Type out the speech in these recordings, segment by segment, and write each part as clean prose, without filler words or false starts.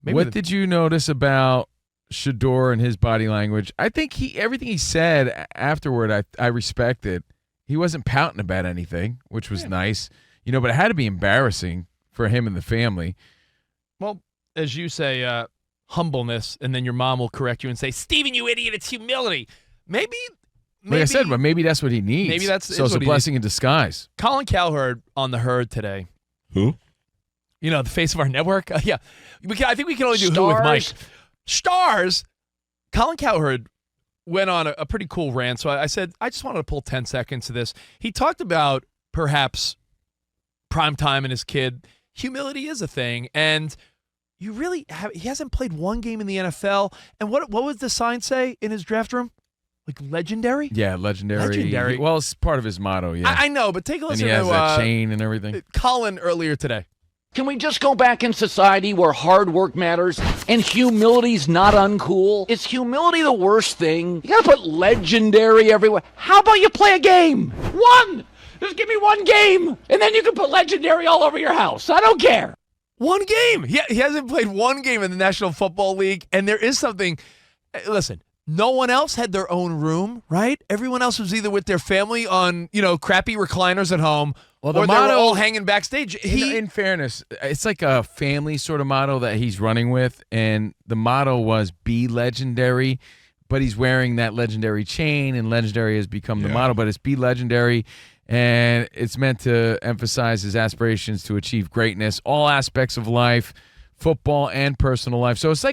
What did you notice about Shedeur and his body language? I think everything he said afterward, I respected. He wasn't pouting about anything, which was nice. But it had to be embarrassing for him and the family. Well, as you say, humbleness, and then your mom will correct you and say, "Steven, you idiot, it's humility." Maybe like I said, but maybe that's what he needs. Maybe so it's a blessing in disguise. Colin Cowherd on The Herd today. Who? The face of our network. Yeah, I think we can only do Who with Mike. Stars. Colin Cowherd went on a pretty cool rant. So I said, I just wanted to pull 10 seconds to this. He talked about perhaps primetime and his kid. Humility is a thing, and he hasn't played one game in the NFL. And what would the sign say in his draft room? Like legendary? Yeah, legendary. Well, it's part of his motto, yeah. I know, but take a listen to to that chain and everything. Colin earlier today. Can we just go back in society where hard work matters and humility's not uncool? Is humility the worst thing? You gotta put legendary everywhere. How about you play a game? One! Just give me one game, and then you can put legendary all over your house. I don't care. One game. He hasn't played one game in the National Football League, and there is something. Listen, no one else had their own room, right? Everyone else was either with their family on, crappy recliners at home, or they were all hanging backstage. In fairness, it's like a family sort of motto that he's running with, and the motto was be legendary, but he's wearing that legendary chain, and legendary has become the motto, but it's be legendary. And it's meant to emphasize his aspirations to achieve greatness, all aspects of life, football and personal life. So it's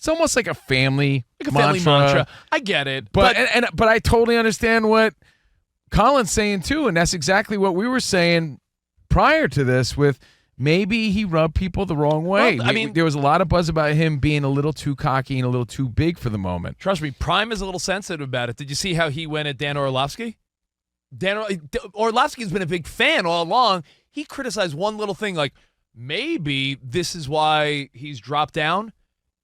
almost like a family mantra. I get it, but I totally understand what Colin's saying too, and that's exactly what we were saying prior to this. With maybe he rubbed people the wrong way. Well, there was a lot of buzz about him being a little too cocky and a little too big for the moment. Trust me, Prime is a little sensitive about it. Did you see how he went at Dan Orlovsky? Orlovsky's been a big fan all along. He criticized one little thing, like maybe this is why he's dropped down.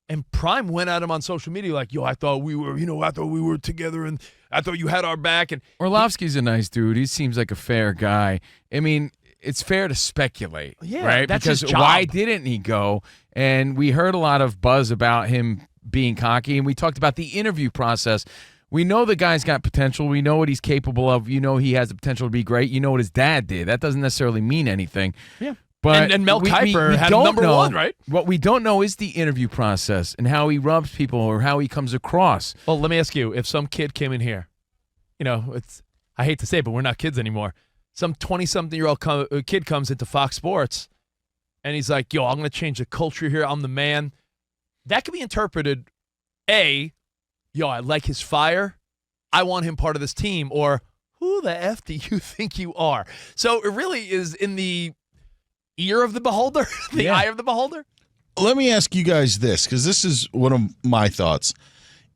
And Prime went at him on social media like, I thought we were together, and I thought you had our back. And Orlovsky's a nice dude. He seems like a fair guy. I mean, it's fair to speculate, right? That's because his job. Why didn't he go? And we heard a lot of buzz about him being cocky, and we talked about the interview process. We know the guy's got potential. We know what he's capable of. He has the potential to be great. You know what his dad did. That doesn't necessarily mean anything. Yeah. But and Mel Kiper had number one, right? What we don't know is the interview process and how he rubs people or how he comes across. Well, let me ask you, if some kid came in here, I hate to say it, but we're not kids anymore. Some 20-something-year-old kid comes into Fox Sports, and he's like, I'm going to change the culture here. I'm the man. That could be interpreted, I like his fire. I want him part of this team. Or, who the F do you think you are? So it really is in the ear of the beholder, eye of the beholder. Let me ask you guys this, because this is one of my thoughts.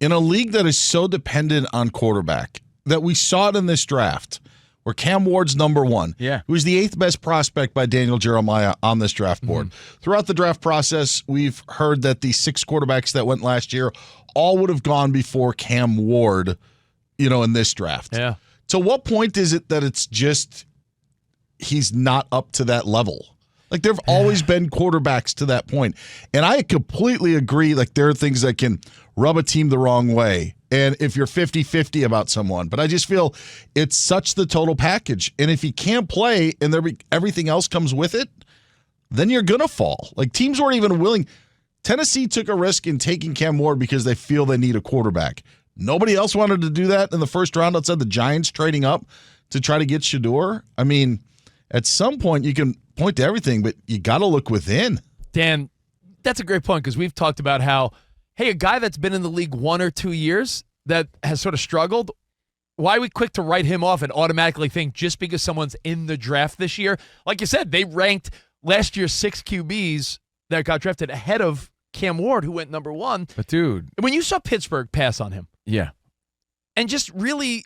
In a league that is so dependent on quarterback, that we saw it in this draft, where Cam Ward's number one, who was the 8th best prospect by Daniel Jeremiah on this draft board. Throughout the draft process, we've heard that the 6 quarterbacks that went last year all would have gone before Cam Ward, in this draft. Yeah. To what point is it that it's just he's not up to that level? Like, there have always been quarterbacks to that point. And I completely agree, like, there are things that can rub a team the wrong way. And if you're 50-50 about someone. But I just feel it's such the total package. And if he can't play and everything else comes with it, then you're going to fall. Like, teams weren't even willing. Tennessee took a risk in taking Cam Ward because they feel they need a quarterback. Nobody else wanted to do that in the first round outside the Giants trading up to try to get Shedeur. I mean, at some point you can point to everything, but you got to look within. Dan, that's a great point, because we've talked about how, hey, a guy that's been in the league 1 or 2 years that has sort of struggled, why are we quick to write him off and automatically think just because someone's in the draft this year? Like you said, they ranked last year's 6 QBs that got drafted ahead of Cam Ward, who went number 1. But, dude. When you saw Pittsburgh pass on him. Yeah. And just really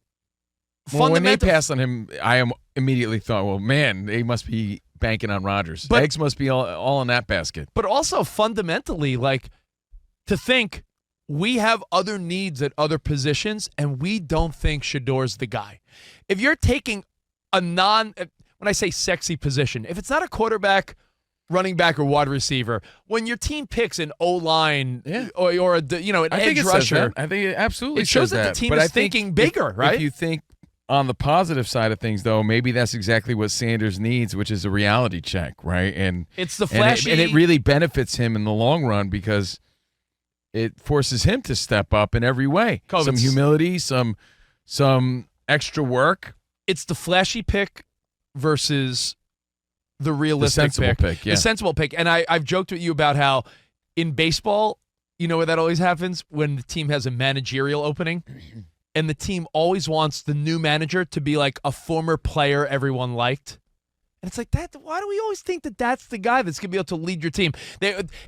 when they passed on him, I immediately thought, well, man, they must be banking on Rodgers. Eggs must be all in that basket. But also fundamentally, like, to think we have other needs at other positions and we don't think Shedeur's the guy. If you're taking a when I say sexy position, if it's not a quarterback running back or wide receiver. When your team picks an O-line or an edge rusher, I think it absolutely it shows says that the team But is I think thinking bigger, right? If you think on the positive side of things, though, maybe that's exactly what Sanders needs, which is a reality check, right? And it's the flashy, and it really benefits him in the long run because it forces him to step up in every way. Some humility, some extra work. It's the flashy pick versus the realistic pick. The sensible pick. And I've joked with you about how in baseball, you know where that always happens? When the team has a managerial opening and the team always wants the new manager to be like a former player everyone liked. And it's like, that. Why do we always think that that's the guy that's going to be able to lead your team?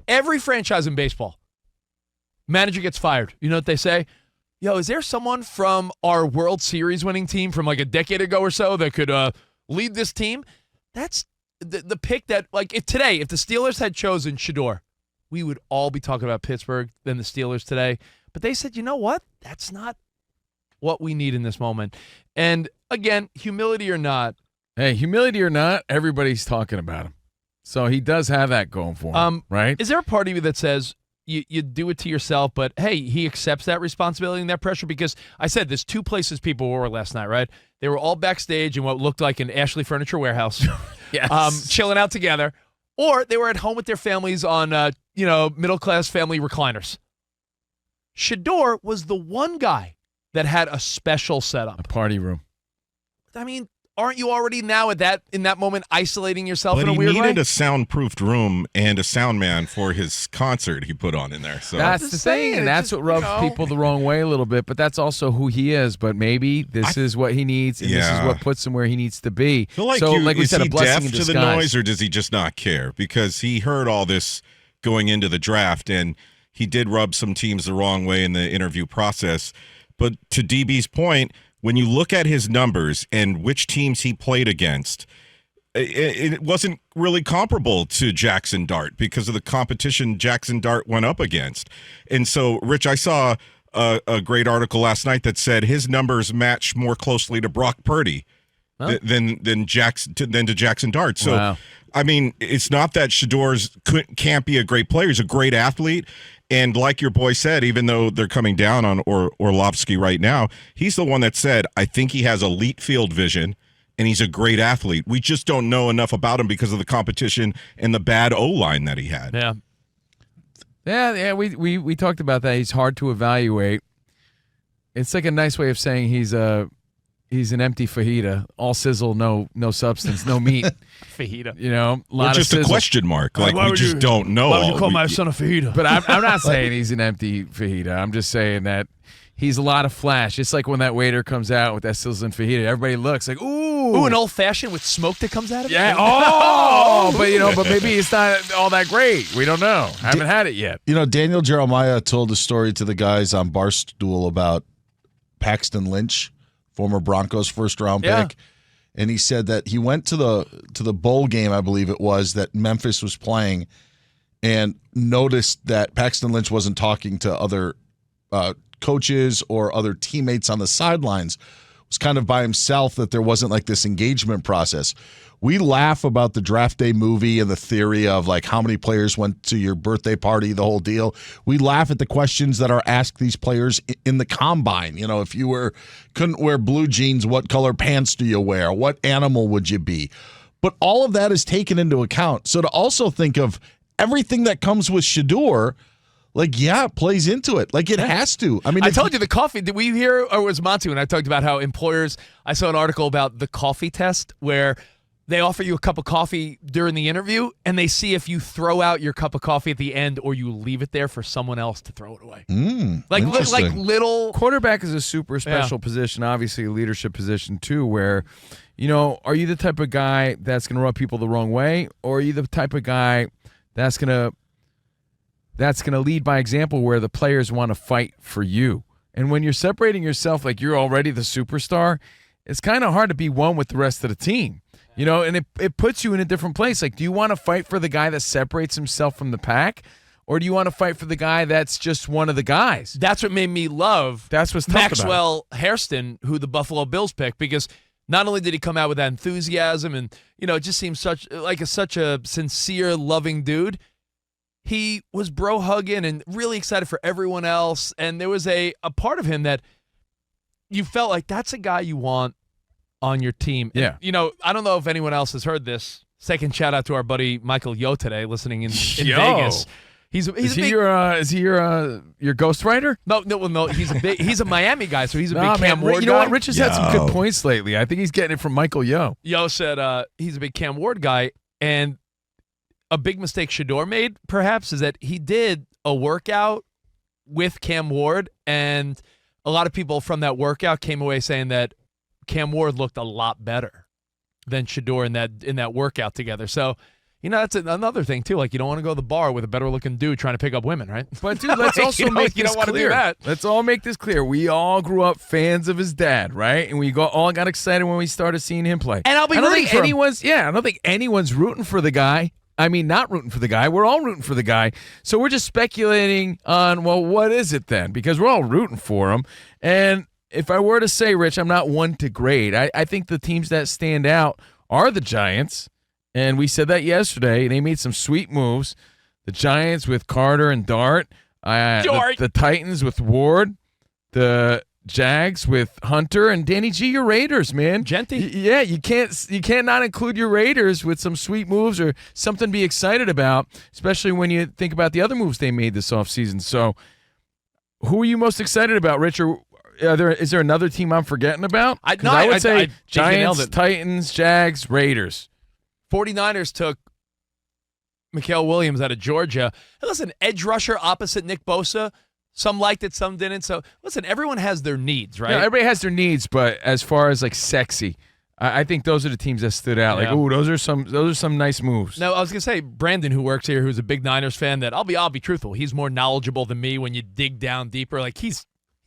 Every franchise in baseball, manager gets fired. You know what they say? Yo, is there someone from our World Series winning team from like a decade ago or so that could lead this team? That's the pick that, like, if the Steelers had chosen Shedeur, we would all be talking about Pittsburgh than the Steelers today. But they said, you know what? That's not what we need in this moment. And again, humility or not. Hey, humility or not, everybody's talking about him. So he does have that going for him, right? Is there a part of you that says you do it to yourself, but hey, he accepts that responsibility and that pressure? Because I said there's two places people were last night, right? They were all backstage in what looked like an Ashley Furniture Warehouse, chilling out together, or they were at home with their families on, middle-class family recliners. Shedeur was the one guy that had a special setup. A party room. I mean, aren't you already now in that moment isolating yourself in a weird way? But he needed a soundproofed room and a sound man for his concert he put on in there. So that's the thing, and that's what rubs people the wrong way a little bit. But that's also who he is. But maybe this is what he needs, and this is what puts him where he needs to be. I feel like we said, a blessing in deaf disguise. to the noise, or does he just not care? Because he heard all this going into the draft, and he did rub some teams the wrong way in the interview process. But to DB's point, when you look at his numbers and which teams he played against, it wasn't really comparable to Jackson Dart because of the competition Jackson Dart went up against. And so, Rich, I saw a great article last night that said his numbers match more closely to Brock Purdy than to Jackson Dart. So, wow. I mean, it's not that Shedeur's can't be a great player. He's a great athlete. And like your boy said, even though they're coming down on Orlovsky right now, he's the one that said, I think he has elite field vision, and he's a great athlete. We just don't know enough about him because of the competition and the bad O-line that he had. Yeah, we talked about that. He's hard to evaluate. It's like a nice way of saying he's an empty fajita, all sizzle, no substance, no meat. Fajita. You know, or just a question mark. Like, we just don't know. Why would you call my son a fajita? But I'm not saying he's an empty fajita. I'm just saying that he's a lot of flash. It's like when that waiter comes out with that sizzling fajita, everybody looks like, ooh, an old fashioned with smoke that comes out of it. Yeah. But maybe it's not all that great. We don't know. I haven't had it yet. You know, Daniel Jeremiah told a story to the guys on Barstool about Paxton Lynch, former Broncos first-round pick, and he said that he went to the bowl game, I believe it was, that Memphis was playing, and noticed that Paxton Lynch wasn't talking to other coaches or other teammates on the sidelines. Was kind of by himself, that there wasn't like this engagement process. We laugh about the draft day movie and the theory of like how many players went to your birthday party, the whole deal. We laugh at the questions that are asked these players in the combine. You know, if you couldn't wear blue jeans, what color pants do you wear? What animal would you be? But all of that is taken into account. So to also think of everything that comes with Shedeur, like, it plays into it. Like, it has to. I mean, I told you the coffee. Did we hear, or was Monty when I talked about how employers, I saw an article about the coffee test where they offer you a cup of coffee during the interview, and they see if you throw out your cup of coffee at the end or you leave it there for someone else to throw it away. Like little. Quarterback is a super special position, obviously a leadership position too, where, you know, are you the type of guy that's going to rub people the wrong way, or are you the type of guy that's going to lead by example where the players want to fight for you? And when you're separating yourself like you're already the superstar, it's kind of hard to be one with the rest of the team. You know, and it puts you in a different place. Like, do you want to fight for the guy that separates himself from the pack, or do you want to fight for the guy that's just one of the guys? That's what made me love that's what's tough Maxwell Hairston, who the Buffalo Bills picked, because Not only did he come out with that enthusiasm and, it just seems such a sincere, loving dude, he was bro hugging and really excited for everyone else. And there was a part of him that you felt like that's a guy you want on your team. Yeah. And, I don't know if anyone else has heard this. Second shout out to our buddy Michael Yo today, listening in Vegas. He's is he your ghostwriter? No. He's a Miami guy, so he's a big Cam Ward guy. You know what? Rich has had some good points lately. I think he's getting it from Michael Yo. Yo said he's a big Cam Ward guy, and a big mistake Shedeur made, perhaps, is that he did a workout with Cam Ward, and a lot of people from that workout came away saying that Cam Ward looked a lot better than Shedeur in that workout together. So, that's another thing, too. Like, you don't want to go to the bar with a better-looking dude trying to pick up women, right? But, dude, let's also make this clear. Let's all make this clear. We all grew up fans of his dad, right? And we all got excited when we started seeing him play. And I'll be rooting for him. I don't think anyone's rooting for the guy. I mean, not rooting for the guy. We're all rooting for the guy. So we're just speculating on, well, what is it then? Because we're all rooting for him. And if I were to say, Rich, I'm not one to grade. I think the teams that stand out are the Giants. And we said that yesterday. They made some sweet moves. The Giants with Carter and Dart. The Titans with Ward. The Jags with Hunter and Danny G. Your Raiders, man. Genty. Yeah, you can't not include your Raiders with some sweet moves or something to be excited about, especially when you think about the other moves they made this offseason. So who are you most excited about, Rich? Or is there another team I'm forgetting about? I would say Giants, Titans, Jags, Raiders. 49ers took Mikael Williams out of Georgia. Hey, listen, edge rusher opposite Nick Bosa. Some liked it, some didn't. So, listen, everyone has their needs, right? Yeah, everybody has their needs, but as far as, like, sexy, I think those are the teams that stood out. Yeah. Like, ooh, those are some nice moves. No, I was going to say, Brandon, who works here, who's a big Niners fan, that I'll be truthful. He's more knowledgeable than me when you dig down deeper. Like, he's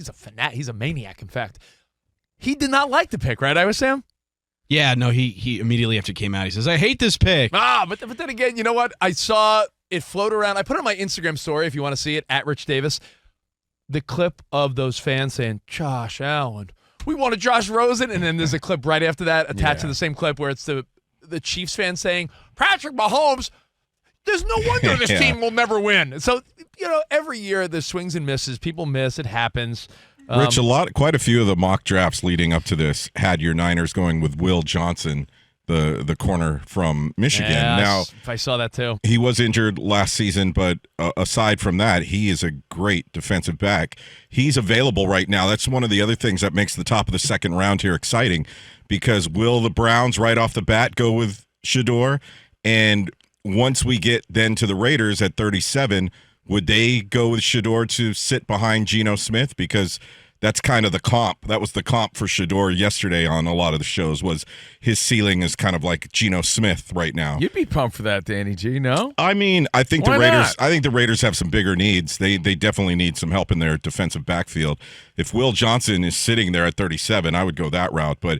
a fanatic. He's a maniac, in fact. He did not like the pick, right, Iowa Sam? Yeah, no, he immediately after it came out, he says, I hate this pick. But then again, you know what? I saw it float around. I put it on my Instagram story if you want to see it, at Rich Davis. The clip of those fans saying, Josh Allen, we wanted Josh Rosen. And then there's a clip right after that attached to the same clip where it's the Chiefs fan saying, Patrick Mahomes, there's no wonder this team will never win. So, every year there's swings and misses. People miss. It happens. Rich, quite a few of the mock drafts leading up to this had your Niners going with Will Johnson, the corner from Michigan. Yes, now, I saw that too. He was injured last season, but aside from that, he is a great defensive back. He's available right now. That's one of the other things that makes the top of the second round here exciting, because will the Browns right off the bat go with Shedeur? And once we get then to the Raiders at 37, would they go with Shedeur to sit behind Geno Smith? Because that's kind of the comp. That was the comp for Shedeur yesterday on a lot of the shows, was his ceiling is kind of like Geno Smith right now. You'd be pumped for that, Danny G, no? I mean, I think Why the Raiders not? I think the Raiders have some bigger needs. They definitely need some help in their defensive backfield. If Will Johnson is sitting there at 37, I would go that route, but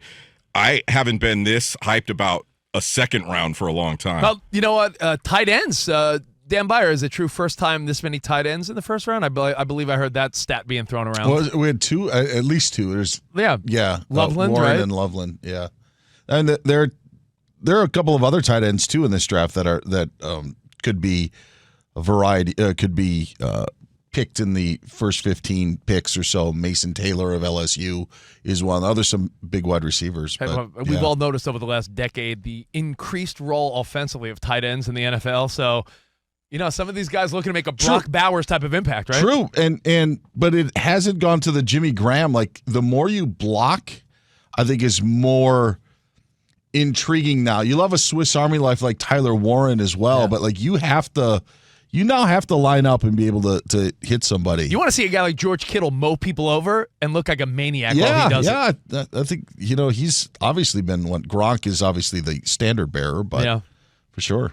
I haven't been this hyped about a second round for a long time. Well, you know what? Tight ends. Dan Byer, is it true first time this many tight ends in the first round? I believe I heard that stat being thrown around. Well, we had two, at least two. There's Loveland, Warren right? and Loveland, yeah. And there are a couple of other tight ends too in this draft that could be a variety, could be picked in the first 15 picks or so. Mason Taylor of LSU is one. There's some big wide receivers. But, We've all noticed over the last decade the increased role offensively of tight ends in the NFL. So, some of these guys looking to make a Brock Bowers type of impact, right? True, but it hasn't gone to the Jimmy Graham. Like, the more you block, I think is more intriguing now. You love a Swiss Army life like Tyler Warren as well, but like you now have to line up and be able to hit somebody. You want to see a guy like George Kittle mow people over and look like a maniac while he does it. I think he's obviously been one. Gronk is obviously the standard bearer, but for sure.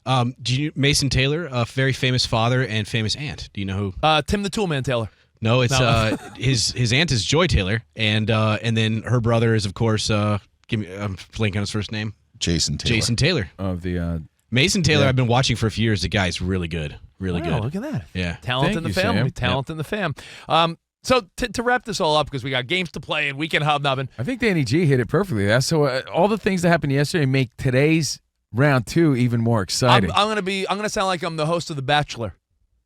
Do you Mason Taylor, a very famous father and famous aunt? Do you know who? Tim the Toolman Taylor. No, it's his aunt is Joy Taylor, and then her brother is, of course, I'm blanking on his first name. Jason Taylor. Jason Taylor Of the Mason Taylor. I've been watching for a few years. The guy's really good, really good. Look at that. Yeah, Talent in the family. Sam. Talent in the fam. So to wrap this all up, because we got games to play and weekend hobnobbing. I think Danny G hit it perfectly. That's so all the things that happened yesterday make today's round 2 even more exciting. I'm gonna sound like I'm the host of The Bachelor.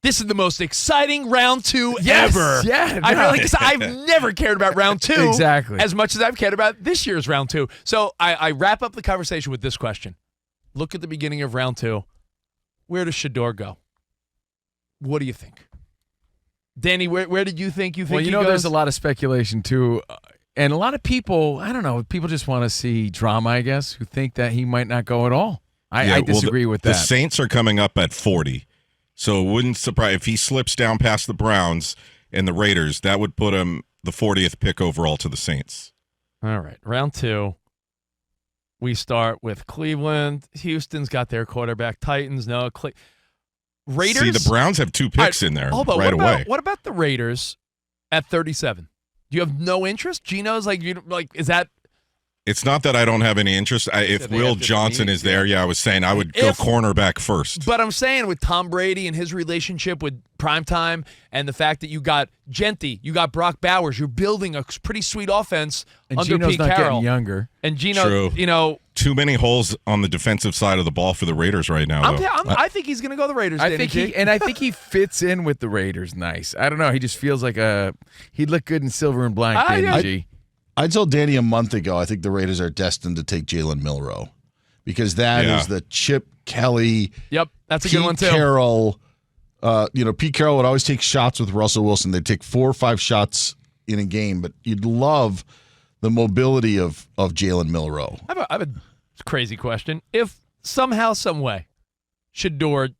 This is the most exciting round 2 ever. Yeah, I no. really, because I've never cared about round 2 Exactly. as much as I've cared about this year's round 2. So I wrap up the conversation with this question. Look at the beginning of round 2. Where does Shedeur go? What do you think? Danny, where did you think Well, he you know, goes? there's a lot of speculation too, and a lot of people. I don't know. People just want to see drama, I guess, who think that he might not go at all. I disagree with that. The Saints are coming up at 40, so it wouldn't surprise if he slips down past the Browns and the Raiders. That would put him the 40th pick overall to the Saints. All right, round 2. We start with Cleveland. Houston's got their quarterback. Titans, no. Raiders. See, the Browns have 2 picks in there right away. What about the Raiders at 37? Do you have no interest? Gino's is that? It's not that I don't have any interest. If they Will have different Johnson needs, is there, I was saying I would go cornerback first. But I'm saying with Tom Brady and his relationship with Primetime and the fact that you got Genti, you got Brock Bowers, you're building a pretty sweet offense and under Gino's Pete not Carroll. getting younger. And Gino, True. Too many holes on the defensive side of the ball for the Raiders right now, though. I think he's going to go the Raiders. I think he fits in with the Raiders. Nice. I don't know. He just feels like he'd look good in silver and black. Danny G. I told Danny a month ago, I think the Raiders are destined to take Jalen Milroe because that is the Chip Kelly. Yep, that's a Pete good one too. Carroll. Pete Carroll would always take shots with Russell Wilson. They'd take 4 or 5 shots in a game, but you'd love the mobility of Jalen Milroe. I have a crazy question. If somehow, some way, Shedeur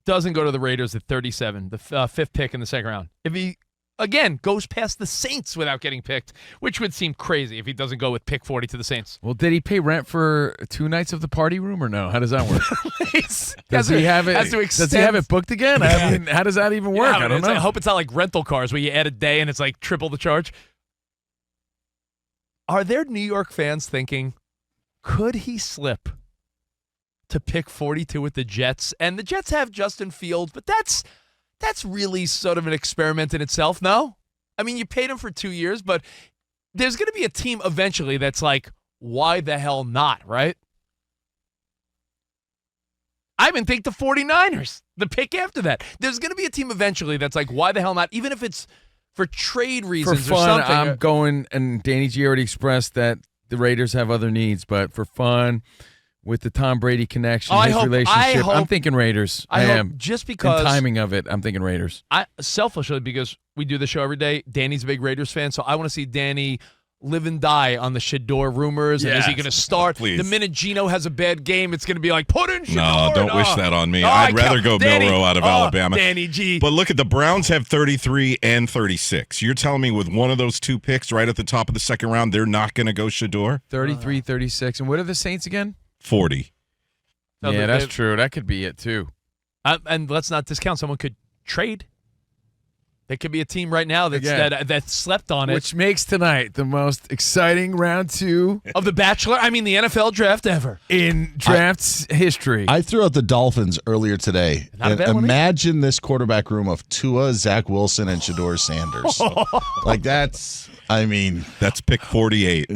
doesn't go to the Raiders at 37, the 5th pick in the second round, if he again goes past the Saints without getting picked, which would seem crazy if he doesn't go with pick 40 to the Saints. Well, did he pay rent for 2 nights of the party room or no? How does that work? Does he have it booked again? I mean, how does that even work? Yeah, I don't know. I hope it's not like rental cars where you add a day and it's like triple the charge. Are there New York fans thinking, could he slip to pick 42 with the Jets? And the Jets have Justin Fields, but that's really sort of an experiment in itself, no? I mean, you paid him for 2 years, but there's going to be a team eventually that's like, why the hell not, right? I even think the 49ers, the pick after that. There's going to be a team eventually that's like, why the hell not? Even if it's for trade reasons for fun, or something. I'm going, and Danny G already expressed that the Raiders have other needs, but for fun, with the Tom Brady connection, relationship, I'm thinking Raiders. I am. Just because the timing of it, I'm thinking Raiders. Selfishly, because we do the show every day, Danny's a big Raiders fan, so I want to see Danny live and die on the Shedeur rumors. And is he going to start? The minute Gino has a bad game, it's going to be like, put in Shedeur. No, don't wish that on me. I'd rather go Milroe out of Alabama. Danny G. But look at the Browns have 33 and 36. You're telling me with one of those 2 picks right at the top of the second round, they're not going to go Shedeur? 33, 36. And what are the Saints again? 40. No, yeah, that's true. That could be it, too. And let's not discount someone could trade. There could be a team right now that slept on it. Which makes tonight the most exciting round 2 of The Bachelor. I mean, the NFL draft ever. In drafts history. I threw out the Dolphins earlier today. And imagine this quarterback room of Tua, Zach Wilson, and Shedeur Sanders. That's pick 48.